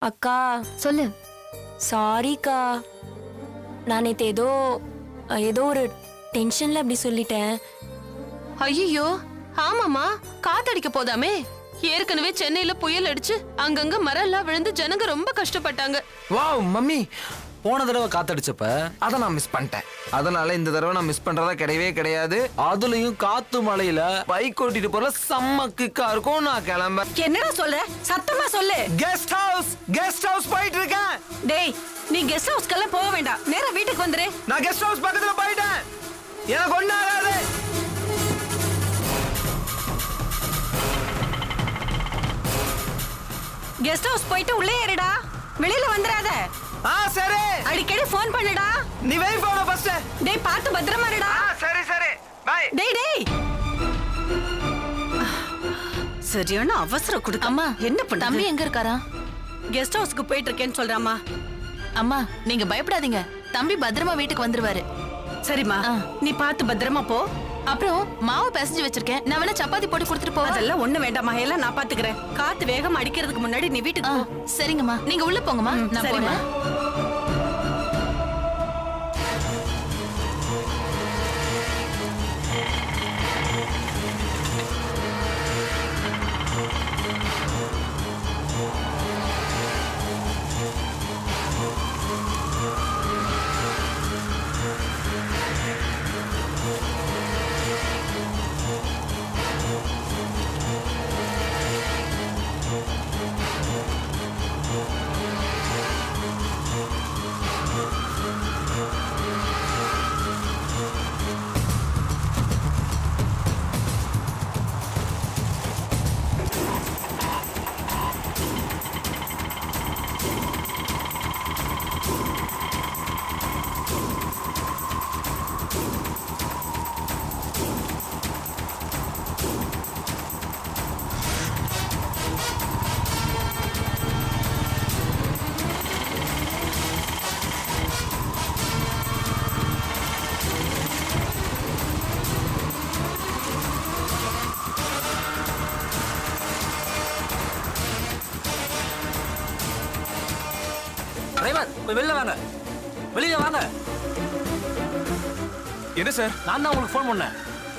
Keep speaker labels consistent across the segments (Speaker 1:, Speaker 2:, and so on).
Speaker 1: அக்கா
Speaker 2: சொல்லு.
Speaker 1: சாரிக்கா, நான் நேத்து ஏதோ ஒரு டென்ஷன்ல அப்படி சொல்லிட்டேன்.
Speaker 3: ஐயோ ஆமாமா, காத்தடிக்க போதாமே. ஏற்கனவே சென்னையில புயல் அடிச்சு அங்கங்க மரம் எல்லாம் விழுந்து ஜனங்க ரொம்ப கஷ்டப்பட்டாங்க.
Speaker 4: வாவ் மம்மி, போன தடவை காத்தடிச்சப்ப அதை நான் மிஸ் பண்ணிட்டேன். அதனால இந்த தடவை நான் மிஸ் பண்றதா கிடையவே கிடையாது. அதுலயும் காத்து மழையில பைக் ஓட்டிட்டு போற செம்ம கிக்கா இருக்கும். நான் கிளம்ப.
Speaker 5: என்னடா சொல்ற? சத்தமா சொல்லு.
Speaker 4: கெஸ்ட் ஹவுஸ் போயிட்டு இருக்கேன்.
Speaker 5: டேய், நீ கெஸ்ட் ஹவுஸ்க்கெல்லாம் போக வேண்டாம், நேரா வீட்டுக்கு வந்துரு.
Speaker 4: நான் கெஸ்ட் ஹவுஸ் பக்கத்துல போயிட்டேன். எனக்கு ஒண்ணு ஆகாது.
Speaker 5: கெஸ்ட் ஹவுஸ் போயிட்டு உள்ளே ஏறுடா, வெளியில வந்துடாத.
Speaker 4: சரி.
Speaker 5: அடிக்கடி ஃபோன் பண்ணுடா.
Speaker 4: நீ வெயிட் பண்ணு ஃபர்ஸ்ட்.
Speaker 5: டேய், பார்த்து பத்திரமா இருடா.
Speaker 4: சரி பை.
Speaker 5: டேய் சரியான அவசரம் கொடுக்க.
Speaker 3: அம்மா,
Speaker 5: என்ன பண்ண?
Speaker 3: தம்பி எங்க இருக்காரா?
Speaker 5: கெஸ்ட் ஹவுஸ்க்கு போயிட்டு இருக்கேன்னு சொல்றாமா.
Speaker 3: அம்மா நீங்க பயப்படாதீங்க, தம்பி பத்திரமா வீட்டுக்கு வந்துருவாரு.
Speaker 5: சரிம்மா, நீ பார்த்து பத்திரமா போ.
Speaker 3: அப்புறம் மாவு பிசைஞ்சு வச்சிருக்கேன், நான் வேணா சப்பாத்தி போட்டு கொடுத்துட்டு போவா?
Speaker 5: அதெல்லாம் ஒண்ணு வேண்டாமா, எல்லாம் நான் பாத்துக்கிறேன். காத்து வேகம் அடிக்கிறதுக்கு முன்னாடி நீ வீட்டுக்கு போ.
Speaker 3: சரிங்கம்மா, நீங்க உள்ள போங்கம்மா. நான் போறேன்.
Speaker 6: வெளியில வாங்க, வெளியில வாங்க.
Speaker 7: என்ன சார்?
Speaker 6: நான் தான் உங்களுக்கு ஃபோன் பண்ணேன்.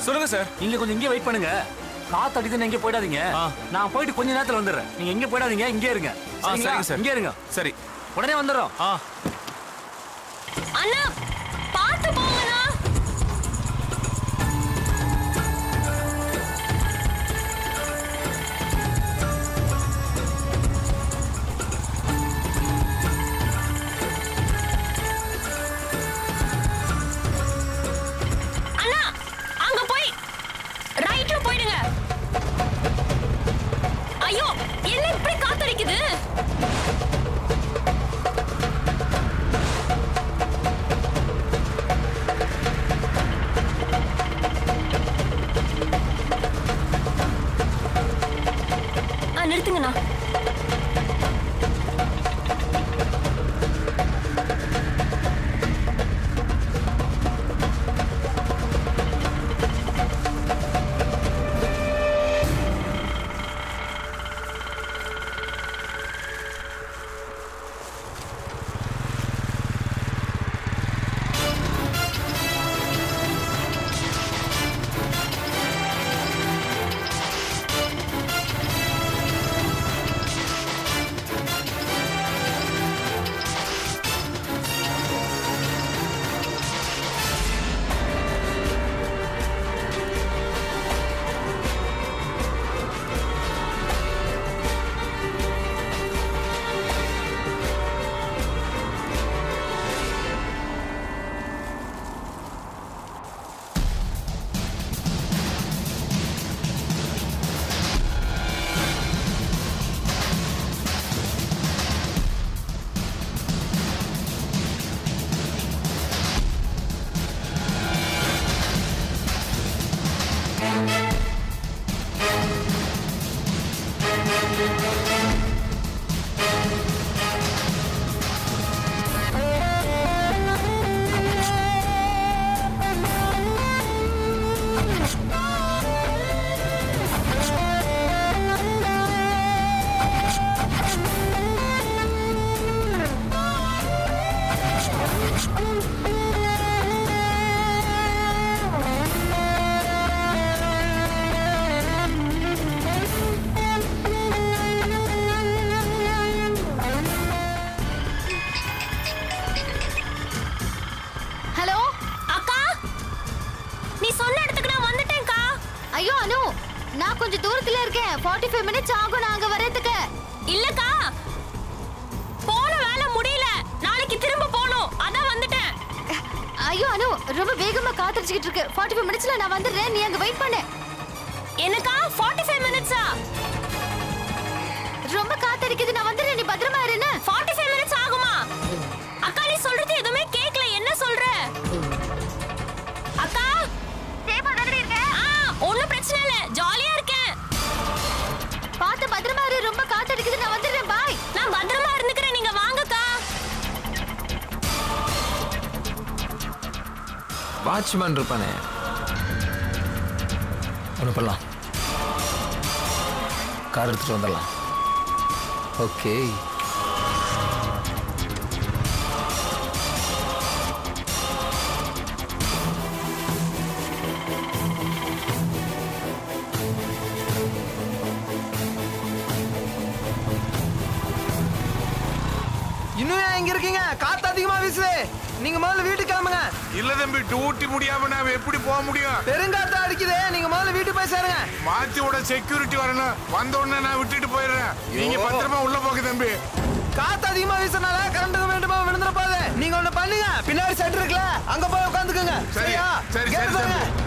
Speaker 7: சொல்லுங்க சார்.
Speaker 6: நீங்க கொஞ்சம் இங்கே வெயிட் பண்ணுங்க. காத்து அடிக்குதுன்னு எங்கே போயிடாதீங்க. நான் போயிட்டு கொஞ்ச நேரத்தில் வந்துடுறேன். நீங்க எங்கே போயிடாதீங்க, இங்கே இருங்க.
Speaker 7: சரிங்க சார்.
Speaker 6: இங்கே இருங்க.
Speaker 7: சரி,
Speaker 6: உடனே வந்துடுறோம்.
Speaker 1: அண்ணா பாத்து போங்கண்ணா. அண்ணா அங்க போய் ரைட்ல போயிடுங்க. ஐயோ, என்ன இப்படி காத்தடிக்குது?
Speaker 2: ஐயோ அனு, நான் கொஞ்சம் தூரத்துல இருக்கேன். 45 மினிட்ஸ் ஆகும் நான் அங்க வரதுக்கு.
Speaker 1: இல்லக்கா, போன வேலை முடியல, நாளைக்கு திரும்ப போகணும், அதான் வந்துட்டேன்.
Speaker 2: ஐயோ அனு, ரொம்ப வேகமா காத்தடிச்சிட்டு இருக்கு. 45 மினிட்ஸ்ல நான் வந்துடுறேன், நீ அங்க வெயிட் பண்ணு.
Speaker 1: என்னக்கா 45 மினிட்ஸா?
Speaker 2: ரொம்ப காத்தடிக்குது, நான் வந்துடுறேன், நீ பத்திரமா இரு.
Speaker 1: 45 மினிட்ஸ் ஆகுமா? அக்கா நீ சொல்றது எதுவுமே கேட்கல, என்ன சொல்ற? அக்கா
Speaker 2: சேஃபா தானே இருக்க?
Speaker 1: ஒண்ணும் பிரச்சனை இல்ல, ஜாலியா இருக்கேன்.
Speaker 2: பாத்து பத்திரமா இரு, ரொம்ப காத்தடிக்குது, நான் வந்துடுறேன். பாய்.
Speaker 1: நான் பத்திரமா இருந்துக்கிறேன், நீங்க வாங்கக்கா.
Speaker 4: வாட்ச்மேன் இருப்பானே, ஒன்று பண்ணலாம், கார் எடுத்துட்டு வந்துடலாம். ஓகே. இன்னும் ஏன் இங்க இருக்கீங்க? காத்து அதிகமா வீசுது, நீங்க முதல்ல வீட்டுக்கு கிளம்புங்க.
Speaker 8: இல்ல தம்பி, டியூட்டி முடியாம நான் எப்படி போக முடியும்?
Speaker 4: பெருங்காத்தா அடிக்குது, நீங்க முதல்ல வீட்டுக்கு போய் சேருங்க.
Speaker 8: மாத்தி விட செக்யூரிட்டி வரணும், வந்த உடனே நான் விட்டுட்டு போயிடுறேன். நீங்க பத்திரமா உள்ள போக தம்பி.
Speaker 4: காத்து அதிகமா வீசுறனால கரண்ட் வேண்டுமா விழுந்துற போகுது. நீங்க ஒண்ணு பண்ணுங்க, பின்னாடி செட் இருக்குல்ல, அங்க போய் உட்காந்துக்கோங்க.
Speaker 8: சரி,
Speaker 4: சரியா?
Speaker 8: சரி,
Speaker 4: கேட்டு
Speaker 8: சரி,
Speaker 4: பாருங்க.
Speaker 8: தம்பி.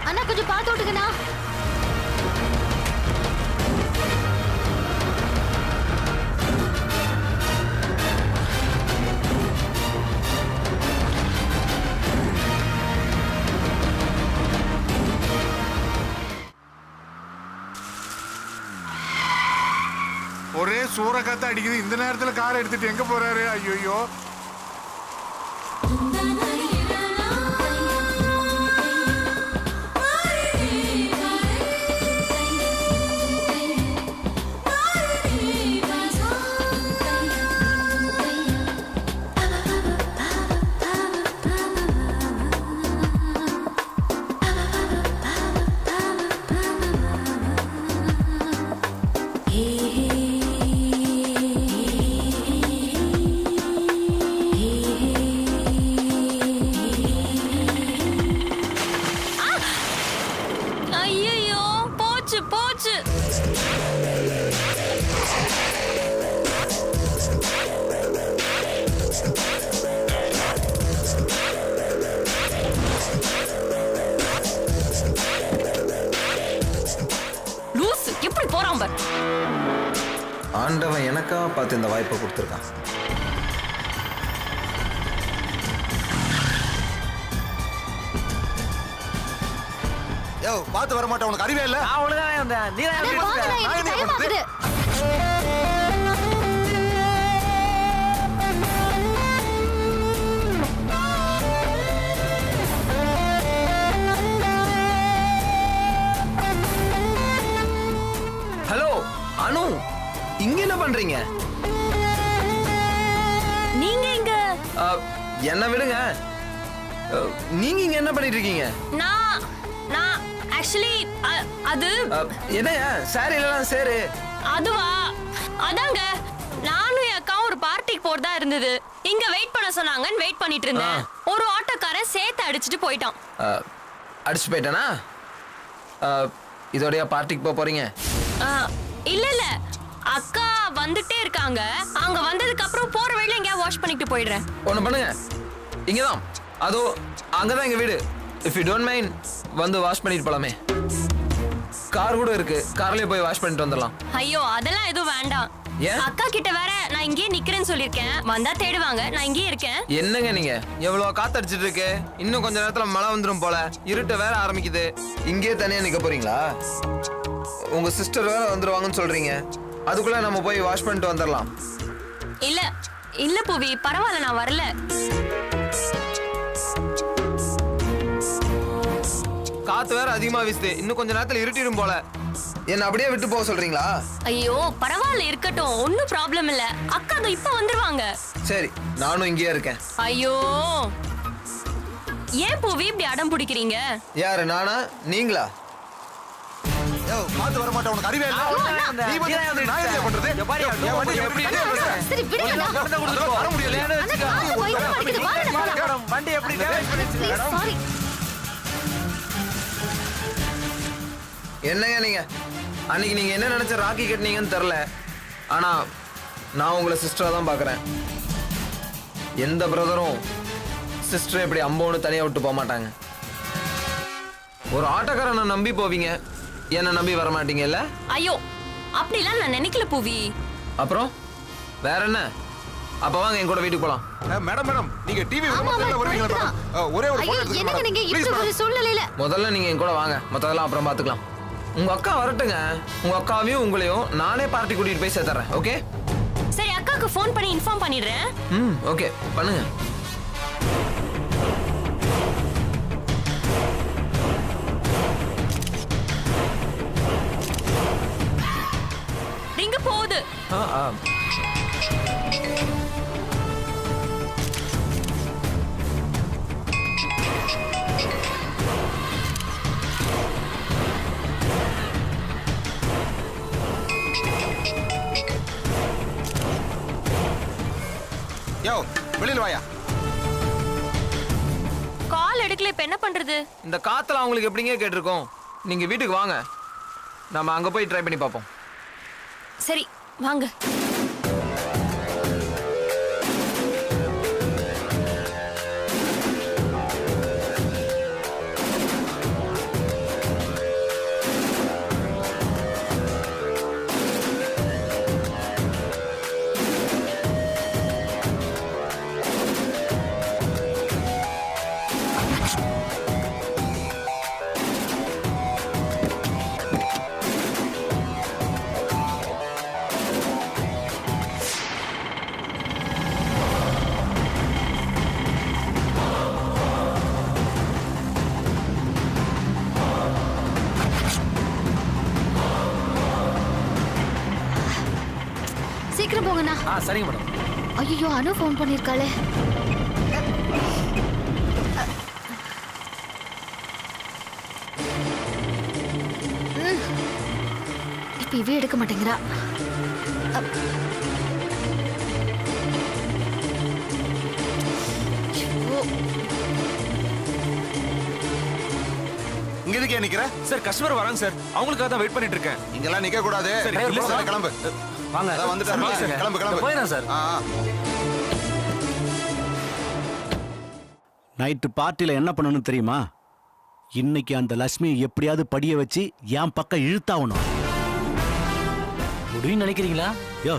Speaker 2: அண்ணா கொஞ்சம் பார்த்து விட்டுக்கண்ணா.
Speaker 8: ஒரே சூறக்காத்த அடிக்குது, இந்த நேரத்துல கார் எடுத்துட்டு எங்க போறாரு? ஐயோ.
Speaker 1: ஐயோ, போச்சு போச்சு. லூஸ் எப்படி போறான் பார்.
Speaker 4: ஆண்டவன் எனக்கா பார்த்து இந்த வாய்ப்பை கொடுத்துருக்கான்.
Speaker 9: யோ, பாத்து வர மாட்டேன், உனக்கு அறிவே இல்ல.
Speaker 4: நான் ஒழுங்காவே வந்தேன், நீ தான்
Speaker 2: அண்ணா, வாங்கண்ணா, எனக்கு டைம் ஆகுது.
Speaker 4: ஹலோ அனு, இங்க என்ன பண்றீங்க?
Speaker 1: நீங்க இங்க?
Speaker 4: என்ன விடுங்க, நீங்க இங்க என்ன பண்ணிட்டு இருக்கீங்க?
Speaker 1: நான் ஆக்சுவலி அது
Speaker 4: என்னையா சாரி எல்லாம் சேரு?
Speaker 1: அதுவா, அதாங்க நானும் என் அக்காவும் ஒரு பார்ட்டிக்கு போறதா இருந்தது. இங்க வெயிட் பண்ண சொன்னாங்கன்னு வெயிட் பண்ணிட்டு இருந்தேன். ஒரு ஆட்டோக்காரன் சேர்த்து அடிச்சிட்டு போயிட்டான்.
Speaker 4: அடிச்சு போயிட்டானா? இதோடைய பார்ட்டிக்கு போக போறீங்க?
Speaker 1: இல்ல இல்ல, அக்கா வந்துட்டே இருக்காங்க. அங்க வந்ததுக்கு அப்புறம் போற வழியில எங்கயா வாஷ் பண்ணிட்டு போயிடுறேன்.
Speaker 4: ஒண்ணு பண்ணுங்க, இங்கதான், அதோ அங்கதான் எங்க வீடு. இஃப் யூ டோன்ட் மைண்ட் வந்து வாஷ் பண்ணிட்டு போலாமே. கார் கூட இருக்கு, கார்லயே போய் வாஷ் பண்ணிட்டு வந்துடலாம்.
Speaker 1: ஐயோ அதெல்லாம் எதுவும் வேண்டாம்.
Speaker 4: ஏன்?
Speaker 1: அக்கா கிட்ட வேற நான் இங்கேயே நிக்கிறேன்னு சொல்லிருக்கேன். வந்தா தேடுவாங்க, நான் இங்கேயே இருக்கேன்.
Speaker 4: என்னங்க நீங்க, எவ்வளவு காத்தடிச்சிட்டு இருக்கு, இன்னும் கொஞ்ச நேரத்துல மழை வந்துடும் போல, இருட்ட வேற ஆரம்பிக்குது. இங்கேயே தனியா நிக்க போறீங்களா? உங்க சிஸ்டர் வேற வந்துருவாங்கன்னு சொல்றீங்க, அதுக்குள்ள நம்ம போய் வாஷ் பண்ணிட்டு வந்துடலாம்.
Speaker 1: இல்ல இல்ல புவி, பரவாயில்ல, நான் வரல.
Speaker 4: காத்து வேற அதிகமா வீசுது, இன்னும் கொஞ்ச நேரத்துல இருட்டிடும் போல. என்ன அப்படியே விட்டு போக சொல்றீங்களா?
Speaker 1: ஐயோ பரவாயில்ல, இருக்கட்டும், ஒன்னும் ப்ராப்ளம் இல்ல. அக்கா அதோ இப்ப வந்துருவாங்க.
Speaker 4: சரி, நானும் இங்கேயே இருக்கேன்.
Speaker 1: ஐயோ ஏன் புவி இப்படி அடம் பிடிக்கிறீங்க?
Speaker 4: யாரு, நானா நீங்களா?
Speaker 9: யோ காத்து வர மாட்டேன் உனக்கு அறிவே இல்ல நீ வந்து நான் என்ன பண்றது என் வண்டி எப்படி
Speaker 2: சரி விடுங்க
Speaker 9: வர முடியல
Speaker 2: அண்ணா காத்து பயங்கரமா அடிக்குது வாங்க போலாம்
Speaker 4: வண்டி எப்படி டேமேஜ் பண்ணிருக்கீங்க மேடம்
Speaker 2: சாரி
Speaker 4: என்னங்க நீங்க அன்னைக்கு நீங்க என்ன நினைச்ச ராக்கி கட்டினீங்கன்னு தெரியல ஆனா நான் உங்களை சிஸ்டரா தான் பாக்குறேன் எந்த பிரதரும் சிஸ்டர் இப்படி அம்போன்னு தனியா விட்டு போக மாட்டாங்க ஒரு ஆட்டோக்காரனை நம்பி போவீங்க என்ன நம்பி வர மாட்டீங்கல்ல
Speaker 1: ஐயோ அப்படிலாம் நான் நினைக்கல பூவி.
Speaker 4: அப்புறம் வேற என்ன அப்ப வாங்க என் கூட வீட்டுக்கு போலாம்
Speaker 9: மேடம் மேடம் நீங்க டிவி
Speaker 2: ஆமா ஆமா
Speaker 9: வருவீங்களா
Speaker 2: correct
Speaker 9: மேடம்
Speaker 2: தான்.
Speaker 9: ஒரே ஒரு
Speaker 2: ஐயோ
Speaker 9: போன்
Speaker 2: என்னங்க நீங்க இப்படி ஒரு சூழ்நிலையில
Speaker 4: முதல்ல நீங்க என் கூட வாங்க மத்ததெல்லாம் அப்புறம் பாத்துக்கலாம் உங்க அக்கா வரட்டுங்க உங்க அக்காவையும் உங்களையும் நானே பார்ட்டி கூட்டிட்டு போய் சேர்த்துறேன் ஓகே
Speaker 1: சரி அக்காக்கு ஃபோன் பண்ணி இன்ஃபார்ம் பண்ணிடுறேன்.
Speaker 4: ஓகே பண்ணுங்க
Speaker 1: ரிங்கு போகுது.
Speaker 4: ஆ
Speaker 9: யோ வெளியில வாயா
Speaker 1: கால் எடுக்கல இப்ப என்ன பண்றது?
Speaker 4: இந்த காத்துல அவங்களுக்கு எப்படிங்க கேட்டிருக்கோம் நீங்க வீட்டுக்கு வாங்க நம்ம அங்க போய் ட்ரை பண்ணி பார்ப்போம்
Speaker 1: சரி வாங்க.
Speaker 2: சீக்கிரம் போங்கண்ணா
Speaker 6: சரிங்க மேடம்.
Speaker 2: ஐயோ அனு ஃபோன் பண்ணிருக்காளே இப்ப இவே எடுக்க மாட்டேங்கிறா
Speaker 9: இங்க எதுக்கே நிக்கிற
Speaker 7: சார் கஸ்டமர் வராங்க சார் அவங்களுக்காக தான் வெயிட் பண்ணிட்டு இருக்கேன்
Speaker 9: இங்கெல்லாம் நிக்க கூடாது
Speaker 7: சரி,
Speaker 9: இல்ல
Speaker 7: இல்ல
Speaker 9: சார்
Speaker 7: சார்.
Speaker 9: கிளம்பு
Speaker 6: வாங்க
Speaker 9: அதான் வந்துட்டாரு
Speaker 6: சரி,
Speaker 9: கிளம்பு கிளம்பு
Speaker 6: போயிடுறேன் சார்.
Speaker 9: ஆ ஆ.
Speaker 10: நைட்டு பார்ட்டில என்ன பண்ணணும் தெரியுமா இன்னைக்கு அந்த லட்சுமி எப்படியாவது படிய வச்சு என் பக்கம் இழுத்தாகணும்
Speaker 6: முடியும்னு நினைக்கிறீங்களா?
Speaker 10: யோ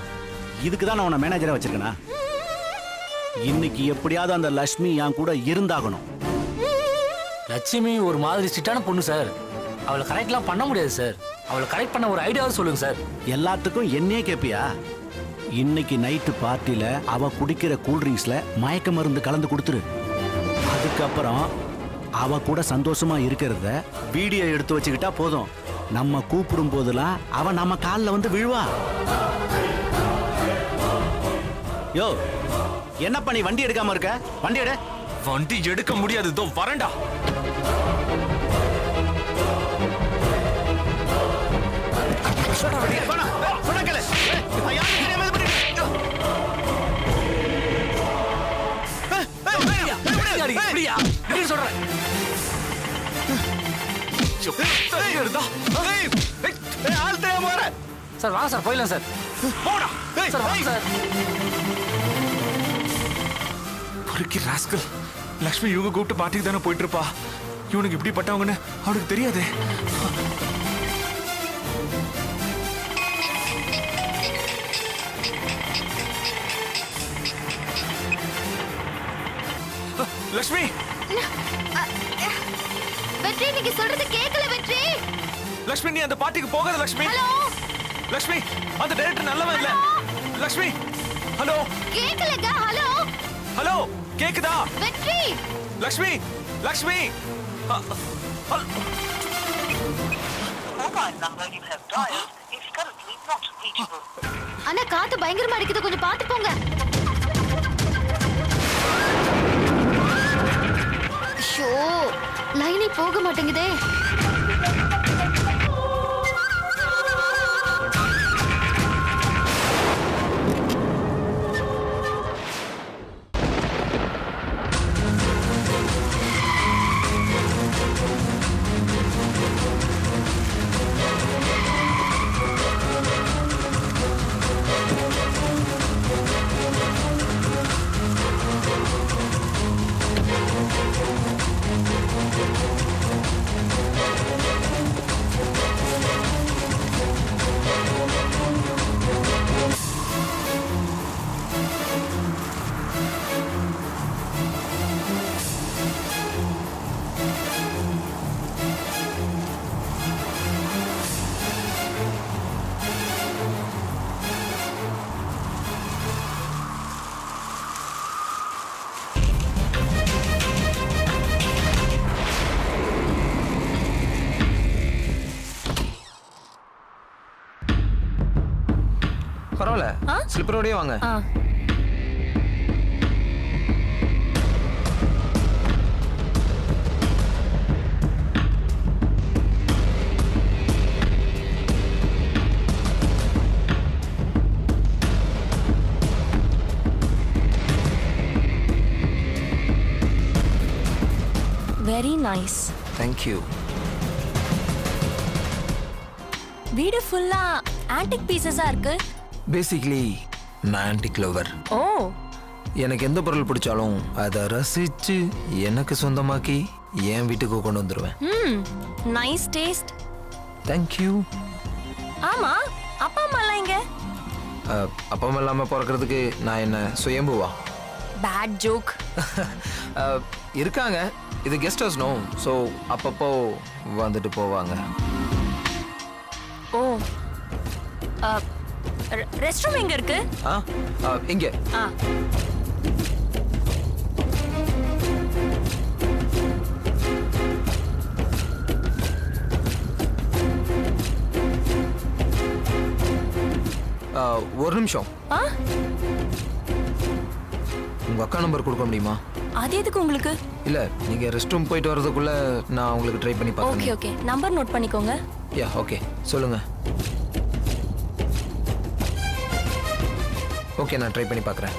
Speaker 10: இதுக்கு தான் நான் உன்னை மேனேஜரா வச்சிருக்கேனா இன்னைக்கு எப்படியாவது அந்த லட்சுமி என் கூட இருந்தாகணும்
Speaker 6: லட்சுமி ஒரு மாதிரி ஸ்ட்ரிக்டான பொண்ணு சார். அவளை கரெக்ட்லாம் பண்ண முடியாது சார். அவளை கரெக்ட் பண்ண ஒரு ஐடியாவது சொல்லுங்க சார்.
Speaker 10: எல்லாத்துக்கும் என்னையே கேப்பியா இன்னைக்கு நைட்டு பார்ட்டில அவ குடிக்கிற கூல்ட்ரிங்க்ஸ்ல மயக்க மருந்து கலந்து கொடுத்துரு அதுக்கப்புறம் அவ கூட சந்தோஷமா இருக்கிறத வீடியோ எடுத்து வச்சுக்கிட்டா போதும் நம்ம கூப்பிடும் போதெல்லாம் அவ நம்ம காலில் வந்து விழுவா யோ என்ன பண்ணி வண்டி எடுக்காம இருக்க வண்டி எடு
Speaker 7: வண்டி எடுக்க முடியாது தோ வரேன்டா
Speaker 6: இப்படியா? இப்படி சொல்றேன். சார் வாங்க சார் போயிடலாம் சார். சார் வாங்க சார்.
Speaker 7: பொறுக்கி ராஸ்கல் லக்ஷ்மி இவங்க கூப்பிட்டு பார்ட்டிக்கு தானே போயிட்டு இருப்பா இவனுக்கு இப்படி பட்டவங்கன்னு அவனுக்கு தெரியாதே லக்ஷ்மி
Speaker 2: வெற்றி நீங்க சொல்றது கேட்கல வெற்றி
Speaker 7: லக்ஷ்மி நீ அந்த பார்ட்டிக்கு போகாத லக்ஷ்மி
Speaker 2: ஹலோ
Speaker 7: லக்ஷ்மி அந்த டைரக்டர் நல்லவன் இல்ல லக்ஷ்மி ஹலோ
Speaker 2: கேட்கலங்க ஹலோ
Speaker 7: ஹலோ கேக்குதா
Speaker 2: வெற்றி
Speaker 7: லக்ஷ்மி லக்ஷ்மி
Speaker 2: அண்ணா காத்து பயங்கரமா அடிக்குது கொஞ்சம் பார்த்து போங்க ஷோ லைனே போக மாட்டேங்குதே
Speaker 4: பரவாயில்ல
Speaker 1: ஆ?
Speaker 4: ஸ்லிப்பரோடயே வாங்க
Speaker 1: ஆ வெரி நைஸ்.
Speaker 4: தேங்க்யூ.
Speaker 1: வீடு ஃபுல்லா ஆன்டிக் பீசஸா இருக்கு.
Speaker 4: பேசிக்லி நான் ஆன்டிக் லவர்.
Speaker 1: ஓ
Speaker 4: எனக்கு எந்த பொருள் பிடிச்சாலும் அதை ரசிச்சு எனக்கு சொந்தமாக்கி என் வீட்டுக்கு கொண்டு வந்துடுவேன்.
Speaker 1: Nice taste.
Speaker 4: தேங்க்யூ.
Speaker 1: ஆமா, அப்பா அம்மா எல்லாம் இங்க?
Speaker 4: அப்பா அம்மா இல்லாமல் பிறக்கிறதுக்கு நான் என்ன சுயம்புவா?
Speaker 1: Bad joke.
Speaker 4: இருக்காங்க, இது கெஸ்ட் ஹவுஸ் நோ, ஸோ அப்பப்போ வந்துட்டு போவாங்க.
Speaker 1: ஓ ரெஸ்ட் ரூம் எங்க இருக்கு?
Speaker 4: இங்கே.
Speaker 1: ஆ
Speaker 4: ஒரு நிமிஷம்.
Speaker 1: ஆ
Speaker 4: உங்க அக்கா நம்பர் கொடுக்க முடியுமா?
Speaker 1: அது எதுக்கு உங்களுக்கு?
Speaker 4: இல்ல, நீங்க ரெஸ்ட் ரூம் போயிட்டு வர்றதுக்குள்ள நான் உங்களுக்கு ட்ரை பண்ணி
Speaker 1: ஓகே
Speaker 4: பார்க்கறேன்.
Speaker 1: ஓகே, நம்பர் நோட் பண்ணிக்கோங்க.
Speaker 4: யா ஓகே, சொல்லுங்க. ஓகே, நான் ட்ரை பண்ணி பார்க்குறேன்.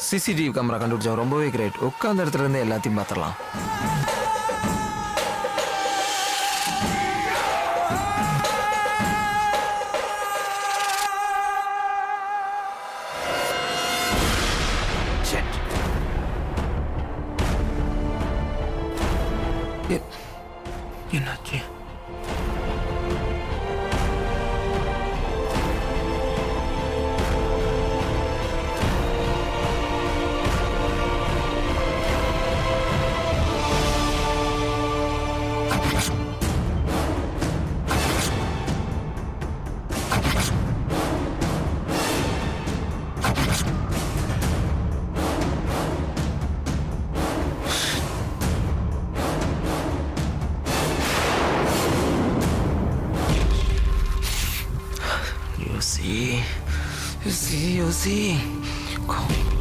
Speaker 4: சிசிடிவி கேமரா கண்டுபிடிச்சோம், ரொம்பவே கிரேட். உட்காந்த இடத்துல இருந்து எல்லாத்தையும் பார்த்துடலாம். என்னாச்சு? You see? Come.